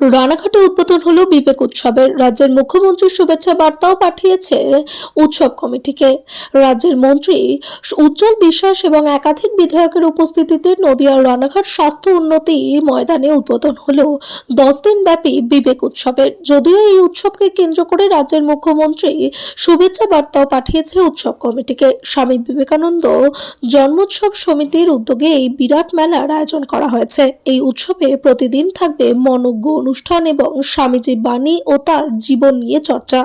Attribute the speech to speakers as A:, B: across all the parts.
A: রানাঘাটে উদ্বোধন হলো বিবেক উৎসবের। রাজ্যের মুখ্যমন্ত্রীর শুভেচ্ছা বার্তাও পাঠিয়েছে উৎসব কমিটিকে। রাজ্যের মন্ত্রী উজ্জ্বল বিশ্বাস এবং একাধিক বিধায়কের উপস্থিতিতে নদিয়ার রানাঘাট স্বাস্থ্য উন্নতি ময়দানে উদ্বোধন হলো 10 দিন ব্যাপী বিবেক উৎসবের। যদিও এই উৎসবকে কেন্দ্র করে রাজ্যের মুখ্যমন্ত্রী শুভেচ্ছা বার্তাও পাঠিয়েছে উৎসব কমিটিকে। স্বামী বিবেকানন্দ জন্মোৎসব সমিতির উদ্যোগে এই বিরাট মেলার আয়োজন করা হয়েছে। এই উৎসবে প্রতিদিন থাকবে মনোজ্ঞ অনুষ্ঠান এবং স্বামীজি বাণী ও তার জীবন নিয়ে চর্চা।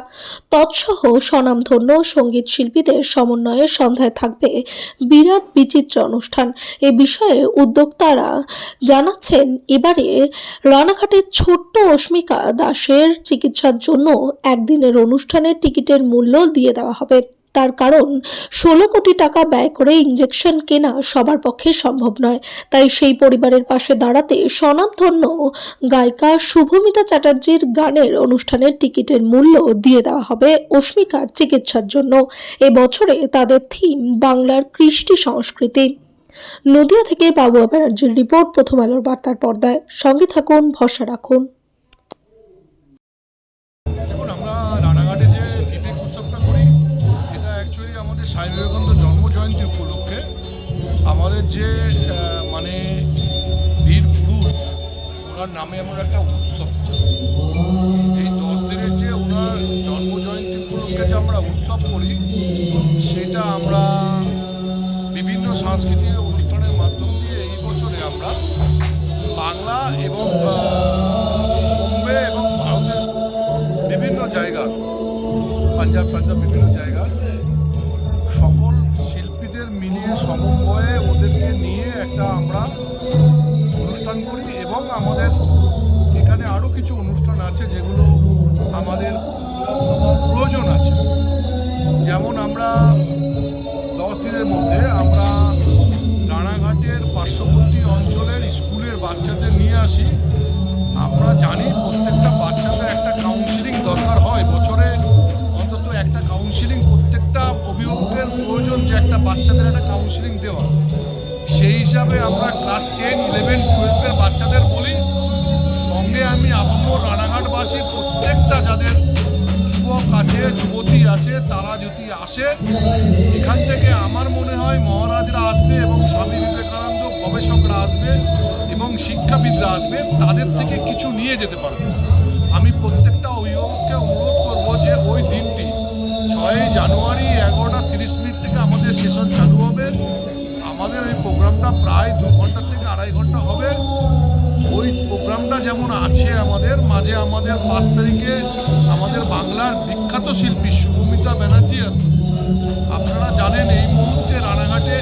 A: তৎসহ স্বনামধন্য সঙ্গীত শিল্পীদের সমন্বয়ে সন্ধ্যায় থাকবে বিরাট বিচিত্র অনুষ্ঠান। এ বিষয়ে উদ্যোক্তারা জানাচ্ছেন, এবারে রানাঘাটের ছোট্ট অস্মিকা দাসের চিকিৎসার জন্য একদিনের অনুষ্ঠানের টিকিটের মূল্য দিয়ে দেওয়া হবে। তার কারণ 16 কোটি টাকা ব্যয় করে ইঞ্জেকশন কেনা সবার পক্ষে সম্ভব নয়। তাই সেই পরিবারের পাশে দাঁড়াতে স্বনামধন্য গায়িকা শুভমিতা চ্যাটার্জির গানের অনুষ্ঠানের টিকিটের মূল্য দিয়ে দেওয়া হবে অস্মিকার চিকিৎসার জন্য। এবছরে তাদের থিম বাংলার কৃষ্টি সংস্কৃতি। নদিয়া থেকে বাবুয়া ব্যানার্জির রিপোর্ট, প্রথম আলোর বার্তার পর্দায়। সঙ্গে থাকুন, ভরসা রাখুন।
B: দেখুন, আমরা রানাঘাটে যে বিবেক উৎসবটা করি, এটা অ্যাকচুয়ালি আমাদের স্বামী বিবেকানন্দ জন্ম জয়ন্তী উপলক্ষে আমাদের যে বীর পুরুষ, ওনার নামে আমরা একটা উৎসব করি। এই 10 দিনের যে ওনার জন্ম জয়ন্তী উপলক্ষে যে আমরা উৎসব করি, সেটা আমরা বিভিন্ন সাংস্কৃতিক অনুষ্ঠানের মাধ্যম দিয়ে এই বছরে আমরা বাংলা এবং বোম্বে এবং ভারতের বিভিন্ন জায়গা, পাঞ্জাব বিভিন্ন জায়গার সকল শিল্পীদের মিলিয়ে সমন্বয়ে ওদেরকে নিয়ে একটা আমরা অনুষ্ঠান করি। এবং আমাদের এখানে আরও কিছু অনুষ্ঠান আছে যেগুলো আমাদের প্রয়োজন আছে। যেমন আমরা 10 দিনের মধ্যে আমরা রানাঘাটের পার্শ্ববর্তী অঞ্চলের স্কুলের বাচ্চাদের নিয়ে আসি। আমরা জানি প্রত্যেকটা বাচ্চাদের একটা কাউন্সিলিং দরকার হয়, বছরে অন্তত একটা কাউন্সিলিং প্রত্যেকটা অভিভাবকের প্রয়োজন, যে একটা বাচ্চাদের একটা কাউন্সিলিং দেওয়া। সেই হিসাবে আমরা ক্লাস 10, 11, 12-এর বাচ্চাদের বলি, সঙ্গে আমি আপামর রানাঘাটবাসী প্রত্যেকটা যাদের যুবক আছে, যুবতী আছে, তারা যদি আসে এখান থেকে, আমার মনে হয় মহারাজরা আসবে এবং স্বামী বিবেকানন্দ গবেষকরা আসবে এবং শিক্ষাবিদরা আসবে, তাদের থেকে কিছু নিয়ে যেতে পারবে। আমি প্রত্যেকটা অভিভাবককে অনুরোধ করব যে ওই দিনটি 6 জানুয়ারি 11:30 থেকে আমাদের সেশন চালু হবে। আমাদের ওই প্রোগ্রামটা প্রায় 2 ঘন্টা থেকে 2.5 ঘন্টা হবে। ওই প্রোগ্রামটা যেমন আছে, আমাদের মাঝে আমাদের 5 তারিখে আমাদের বাংলার বিখ্যাত শিল্পী শুভমিতা ব্যানার্জি আসছে। আপনারা জানেন এই মুহূর্তে রানাঘাটে